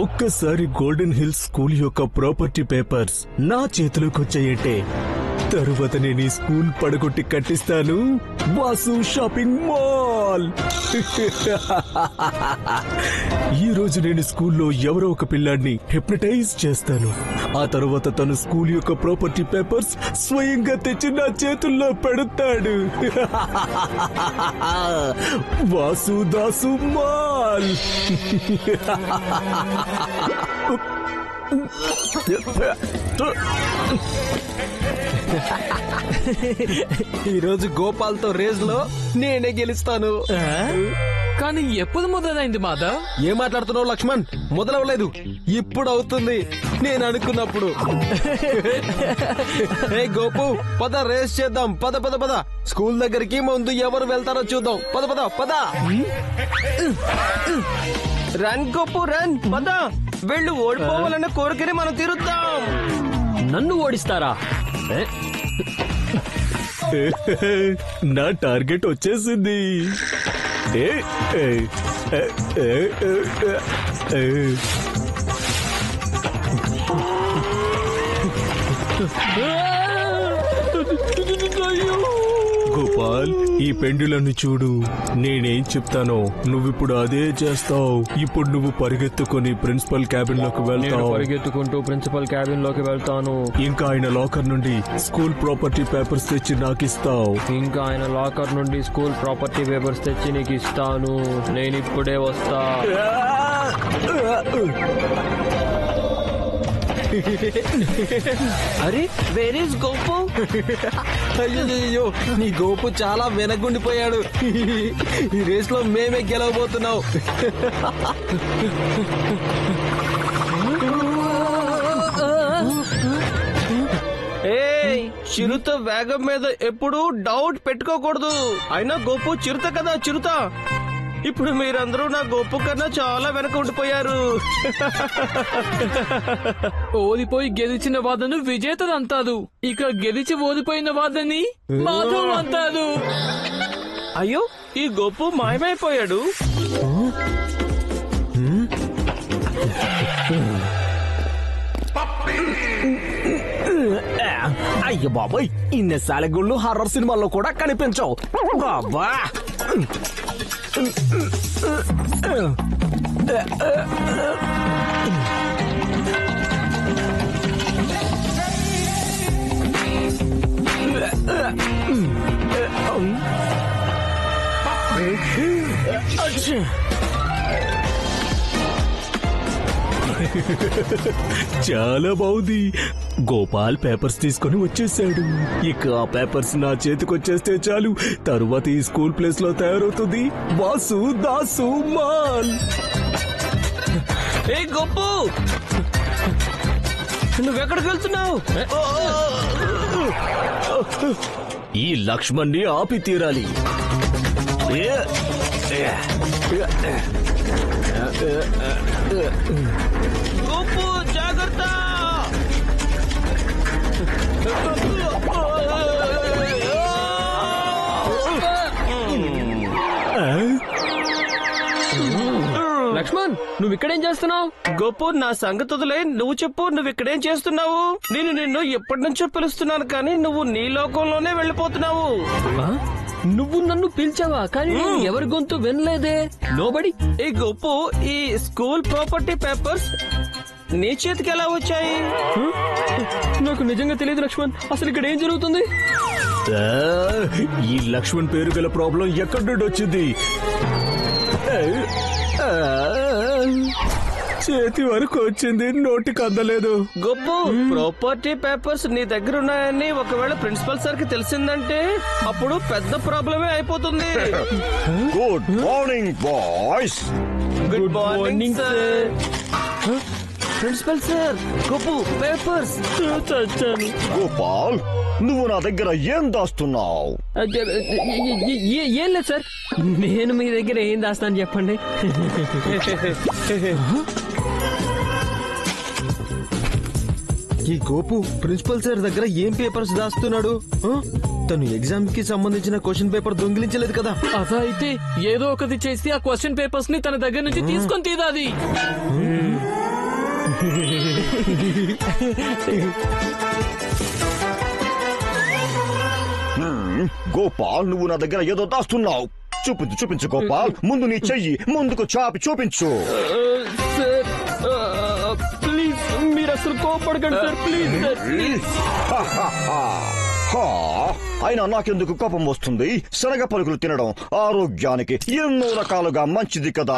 ఒక్కసారి golden hills school యొక్క property papers నా చేతిలోకి వచ్చాయంటే తరువాత నేను ఈ స్కూల్ పడగొట్టి కట్టిస్తాను వాసు షాపింగ్ మాల్. ఈ రోజు నేను స్కూల్లో ఎవరో ఒక పిల్లాడిని హిప్నటైజ్ చేస్తాను. ఆ తర్వాత తను స్కూల్ యొక్క ప్రాపర్టీ పేపర్స్ స్వయంగా తెచ్చి నా చేతుల్లో పెడతాడు. వాసు దాసు మాల్. ఈరోజు గోపాల్ తో రేస్ లో నేనే గెలుస్తాను. కానీ ఎప్పుడు మొదలైంది మాధవ్? ఏం మాట్లాడుతున్నావు లక్ష్మణ్? మొదలవలేదు, ఇప్పుడు అవుతుంది నేను అనుకున్నప్పుడు. ఏ గోపు, పద రేస్ చేద్దాం. పద పద పద. స్కూల్ దగ్గరికి ముందు ఎవరు వెళ్తారో చూద్దాం. పద పద పద. Run Gopu run. పద. వెళ్ళు, ఓడిపోవాలన్న కోరికని మనం తీరుద్దాం. నన్ను ఓడిస్తారా? నా టార్గెట్ వచ్చేసింది. గోపాల్, ఈ పెండులను చూడు. నేనేం చెప్తానో నువ్విప్పుడు అదే చేస్తావు. ఇప్పుడు నువ్వు పరిగెత్తుకొని ప్రిన్సిపల్ క్యాబిన్ లోకి వెళ్తావు. పరిగెత్తుకుంటూ ప్రిన్సిపల్ క్యాబిన్ లోకి వెళ్తాను. ఇంకా ఆయన లాకర్ నుండి స్కూల్ ప్రాపర్టీ పేపర్స్ తెచ్చి నాకు ఇస్తావు. ఇంకా ఆయన లాకర్ నుండి స్కూల్ ప్రాపర్టీ పేపర్స్ తెచ్చి నీకు ఇస్తాను. నేను ఇప్పుడే వస్తా. అరే, వేర్ ఇస్ గోపు? అయ్యో, నీ గోపు చాలా వెనగుండిపోయాడు. ఈ రేస్ లో మేమే గెలవబోతున్నాం. చిరుత వేగం మీద ఎప్పుడు డౌట్ పెట్టుకోకూడదు. అయినా గోపు చిరుత కదా, చిరుత. ఇప్పుడు మీరందరూ నా గోపు కన్నా చాలా వెనక ఉండిపోయారు. ఓడిపోయి గెలిచిన వాదను విజేతలు అంటారు. ఇక గెలిచి ఓడిపోయిన వాదని మాధవ్ అంటారు. అయ్యో, ఈ గోపు మాయమైపోయాడు. అయ్య బాబాయ్, ఇన్ని సాలెగుళ్ళు హారర్ సినిమాల్లో కూడా కనిపించవు. బాబా, చాలా బాగుంది. గోపాల్ పేపర్స్ తీసుకొని వచ్చేసాడు. ఇక ఆ పేపర్స్ నా చేతికి వచ్చేస్తే చాలు. తరువాత ఈ స్కూల్ ప్లేస్ లో తయారవుతుంది వాసు దాసు మాల్. ఏ గోపు, నువ్వెక్కడికి వెళ్తున్నావు? ఈ లక్ష్మణ్ ని ఆపి తీరాలి. గోపు, జాగ్రత్త. లక్ష్మణ్, నువ్వు ఇక్కడేం చేస్తున్నావు? గోపు, నా సంగతి వదిలే, నువ్వు చెప్పు. నువ్వు ఇక్కడేం చేస్తున్నావు? నేను నిన్ను ఎప్పటి నుంచో పిలుస్తున్నాను, కానీ నువ్వు నీ లోకంలోనే వెళ్ళిపోతున్నావు. నువ్వు నన్ను పిలిచావా? కానీ నేను ఎవరి గొంతు వినలేదే. నోబడి. ఏ గోపు, ఈ స్కూల్ ప్రాపర్టీ పేపర్స్ నీ చేతికి ఎలా వచ్చాయి? నాకు నిజంగా తెలియదు లక్ష్మణ్. అసలు ఇక్కడ ఏం జరుగుతుంది? ఈ లక్ష్మణ్ పేరు గల ప్రాబ్లం ఎక్కడి నుండి వచ్చింది? చేతి వరకు వచ్చింది, నోటికి అందలేదు. గొప్ప ప్రాపర్టీ పేపర్స్ నీ దగ్గర ఉన్నాయని ఒకవేళ ప్రిన్సిపల్ సార్ కి తెలిసిందంటే అప్పుడు పెద్ద ప్రాబ్లమే అయిపోతుంది. Good morning boys. Good morning sir. Principal sir, గొప్ప పేపర్స్. గోపాల్, నువ్వు నా దగ్గర ఏం దాస్తున్నావు? ఏం లేదు సార్, నేను మీ దగ్గర ఏం దాస్తాను చెప్పండి. ఈ గోపు ప్రిన్సిపల్ సార్ దగ్గర ఏం పేపర్స్ దాస్తున్నాడు? తను ఎగ్జామ్ కి సంబంధించిన క్వశ్చన్ పేపర్ దొంగిలించలేదు కదా? అలా అయితే ఏదో ఒకటి చేసి ఆ క్వశ్చన్ పేపర్స్ ని తన దగ్గర నుంచి తీసుకొని తీరాది. గోపాల్, నువ్వు నా దగ్గర ఏదో దాస్తున్నావు. చూపించు చూపించు గోపాల్. ముందు నీ చెయ్యి ముందుకు చాపి చూపించు. సార్ ప్లీజ్ మీరు అసలు కోపడకండి సార్, ప్లీజ్ సార్ ప్లీజ్. హా, అయినా నాకెందుకు కోపం వస్తుంది? శనగ పలుకులు తినడం ఆరోగ్యానికి ఎన్నో రకాలుగా మంచిది కదా.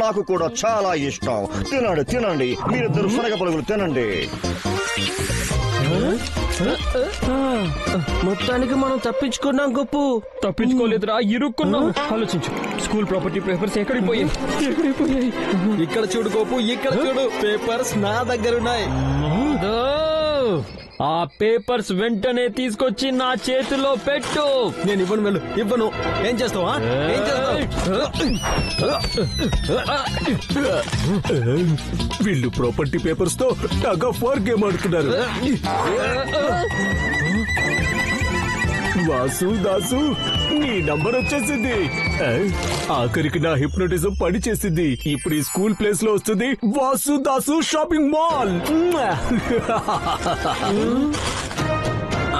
నాకు కూడా చాలా ఇష్టం. తినండి తినండి, మీరిద్దరు శనగ పలుకులు తినండి. మొత్తానికి మనం తప్పించుకున్నాం గొప్పు. తప్పించుకోలేదురా, ఇరుక్కున్నాం. ఆలోచించు, స్కూల్ ప్రాపర్టీ పేపర్స్ ఎక్కడికి పోయాయి? ఇక్కడ చూడు గోపు, ఇక్కడ చూడు, పేపర్స్ నా దగ్గర ఉన్నాయి. ఆ పేపర్స్ వెంటనే తీసుకొచ్చి నా చేతిలో పెట్టు. నేను ఇవ్వను, వెళ్ళు. ఇవ్వను. ఏం చేస్తావా? ఏం చేస్తావు? వీళ్ళు ప్రాపర్టీ పేపర్స్ తో టగ్ ఆఫ్ వార్ గేమ్ ఆడుతున్నారు. వాసు దాసు, నీ నంబర్ వచ్చేసింది. ఆఖరికి నా హిప్నోటిజం పని చేసింది. ఇప్పుడు ఈ స్కూల్ ప్లేస్ లో వస్తుంది వాసు దాసు షాపింగ్ మాల్.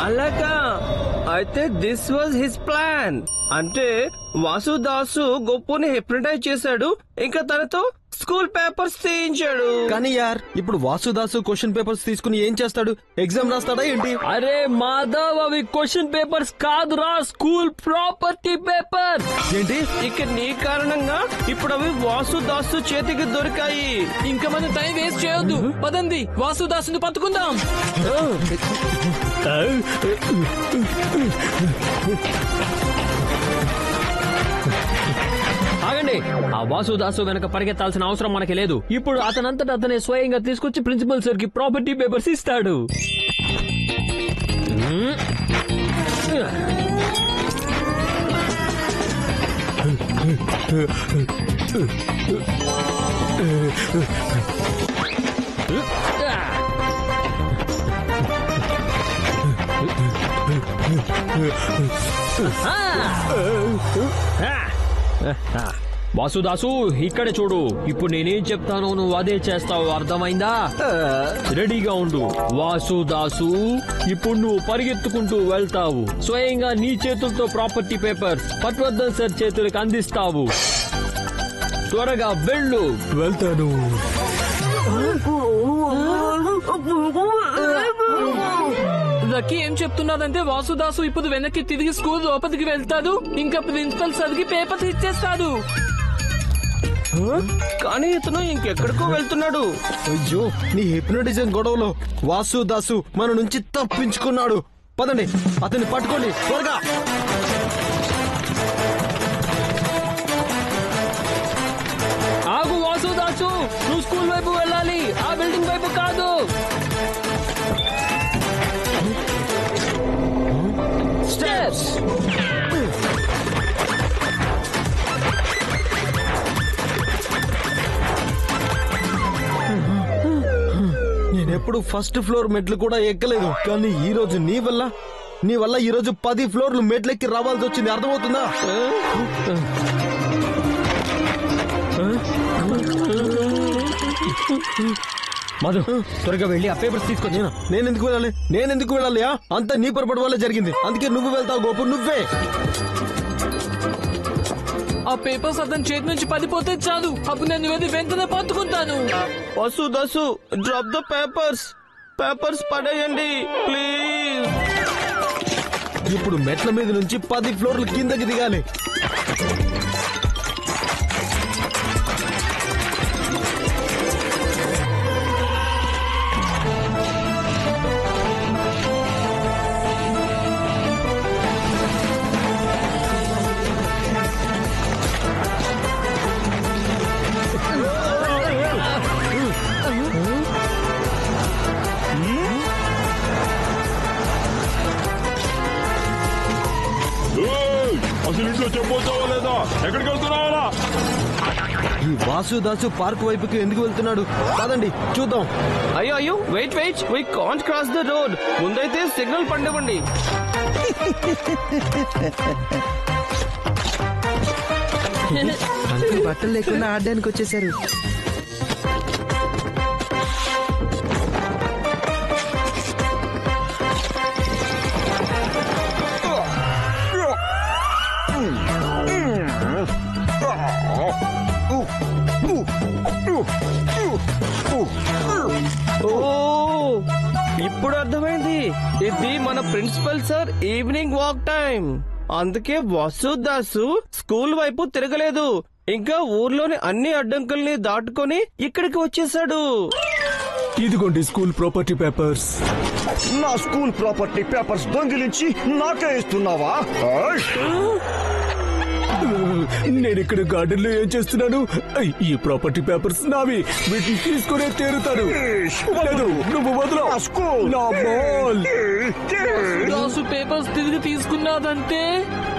అలాగా అయితే దిస్ వాజ్ హిస్ ప్లాన్. అంటే వాసుదాసు గొప్పని హిప్నటైజ్ చేశాడు, ఇంకా తనతో స్కూల్ పేపర్స్ తీయించాడు. కానీ యార్, ఇప్పుడు వాసుదాసు క్వశ్చన్ పేపర్స్ తీసుకుని ఏం చేస్తాడు? ఎగ్జామ్ రాస్తాడా ఏంటి? అరే మాధవ్, అవి క్వశ్చన్ పేపర్స్ కాదురా, స్కూల్ ప్రాపర్టీ పేపర్. ఏంటి? ఇక నీ కారణంగా ఇప్పుడు అవి వాసుదాసు చేతికి దొరికాయి. ఇంకా మనం టైం వేస్ట్ చేయొద్దు. పదండి, వాసుదాసుని పట్టుకుందాం. ఆగండి, ఆ వాసుదాసు వెనక పరిగెత్తాల్సిన అవసరం మనకి లేదు. ఇప్పుడు అతనంతట అతనే స్వయంగా తీసుకొచ్చి ప్రిన్సిపల్ సార్ కి ప్రాపర్టీ పేపర్స్ ఇస్తాడు. వాసుదాసు, ఇక్కడే చూడు. ఇప్పుడు నేనేం చెప్తానో నువ్వు అదే చేస్తావు, అర్థమైందా? రెడీగా ఉండు. వాసుదాసు, ఇప్పుడు నువ్వు పరిగెత్తుకుంటూ వెళ్తావు. స్వయంగా నీ చేతులతో ప్రాపర్టీ పేపర్స్ పట్వర్ధన్ సార్ చేతులకు అందిస్తావు. త్వరగా వెళ్ళు. వెళ్తాను. లక్కీ ఏం చెప్తున్నాడంటే వాసుదాసు ఇప్పుడు వెనక్కి తిరిగి స్కూల్ లోపలికి వెళ్తాడు, ఇంకా ప్రిన్సిపల్ సార్ కి పేపర్స్ ఇచ్చేస్తాడు. కానీ ఇతను ఇంకెక్కడికో వెళ్తున్నాడు. అయ్యో, నీ హిప్నోటిజం గొడవలో వాసుదాసు మన నుంచి తప్పించుకున్నాడు. పదండి, అతన్ని పట్టుకోండి త్వరగా. ఆగు వాసుదాసు, నువ్వు స్కూల్ వైపు వెళ్ళాలి, ఆ బిల్డింగ్ వైపు కాదు. స్టెప్స్. నేనెప్పుడు ఫస్ట్ ఫ్లోర్ మెట్లు కూడా ఎక్కలేదు, కానీ ఈ రోజు నీ వల్ల ఈ రోజు 10 ఫ్లోర్లు మెట్లెక్కి రావాల్సి వచ్చింది. అర్థమవుతుందా? మధు, త్వరగా వెళ్ళి ఆ పేపర్స్ తీసుకొచ్చి. నేనెందుకు వెళ్ళాలి? అంతా నీ పొరపాటు వల్ల జరిగింది. అందుకే నువ్వు వెళ్తావు గోపు, నువ్వే. ఆ పేపర్స్ అతని చేతి నుంచి పడిపోతే చాలు, అప్పుడు నేను వెళ్ళి వెంటనే పట్టుకుంటాను. Vasudasu, drop the papers. Papers పడేయండి ప్లీజ్. ఇప్పుడు మెట్ల మీద నుంచి 10 ఫ్లోర్లు కిందకి దిగాలి. అసలు ఇంట్లో చెప్పొచ్చావా లేదా? ఎక్కడికి వెళ్తున్నావా? ఈ వాసుదాసు పార్క్ వైపుకి ఎందుకు వెళ్తున్నాడు? కాదండి, చూద్దాం. అయ్యో wait, we can't cross the road. ముందైతే సిగ్నల్ పండివ్వండి. అంకుల్ బట్టలు లేకుండా ఆడడానికి వచ్చేసారు. ఓ ఇప్పుడు అర్థమైంది. ఇది మన principal sir evening walk time. అందుకే వాసు దాసు స్కూల్ వైపు తిరగలేదు. ఇంకా ఊర్లోని అన్ని అడ్డంకుల్ని దాటుకొని ఇక్కడికి వచ్చేసాడు. ఇదిగోండి స్కూల్ ప్రాపర్టీ పేపర్స్. నా స్కూల్ ప్రాపర్టీ పేపర్స్ దొంగిలించి నాకే ఇస్తున్నావా? నేను ఇక్కడ గార్డెన్ లో ఏం చేస్తున్నాను? ఈ ప్రాపర్టీ పేపర్స్ నావి. వీటిని తీసుకునే తీరుతాను. లేదు, నువ్వు వదలు. నా స్కూల్. నా బాల్. దాసు పేపర్స్ తిరిగి తీసుకున్నాదంటే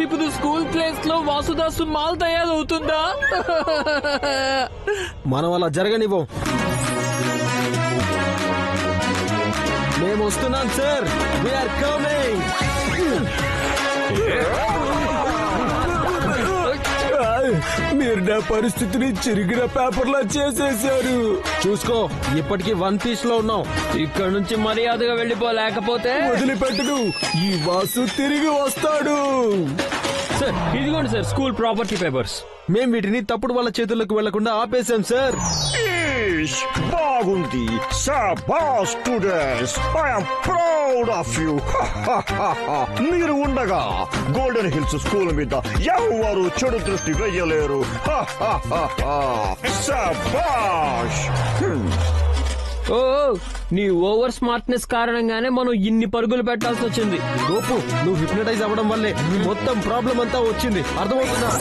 ఇప్పుడు స్కూల్ ప్లేస్ లో వాసుదాసు మాల్ తయారవుతుందా? మనం అలా జరగనివ్వం. మేము వస్తున్నాం సార్. We are coming. మీరు నా పరిస్థితిని చిరిగిన పేపర్లా చేసేశారు. చూసుకో, ఇప్పటికి 1 పీస్ లో ఉన్నాం. ఇక్కడ నుంచి మర్యాదగా వెళ్ళిపోలేకపోతే వదిలిపెట్టను. ఈ వాసు తిరిగి వస్తాడు. సార్ ఇదిగోండి సార్ స్కూల్ ప్రాపర్టీ పేపర్స్. మేం వీటిని తప్పుడు వాళ్ళ చేతుల్లోకి వెళ్లకుండా ఆపేశాం సార్. బాగుంది. శాబాష్ students, I'm proud of you. మీరు ఉండగా గోల్డెన్ హిల్స్ స్కూల్ మీద ఎవరు చెడు దృష్టి వెయ్యలేరు. శాబాష్. ఓ నీ ఓవర్ స్మార్ట్నెస్ కారణంగానే మనం ఇన్ని పరుగులు పెట్టాల్సి వచ్చింది. గోపు, నువ్వు హిప్నటైజ్ అవ్వడం వల్లే మొత్తం ప్రాబ్లం అంతా వచ్చింది. అర్థమవుతుందా?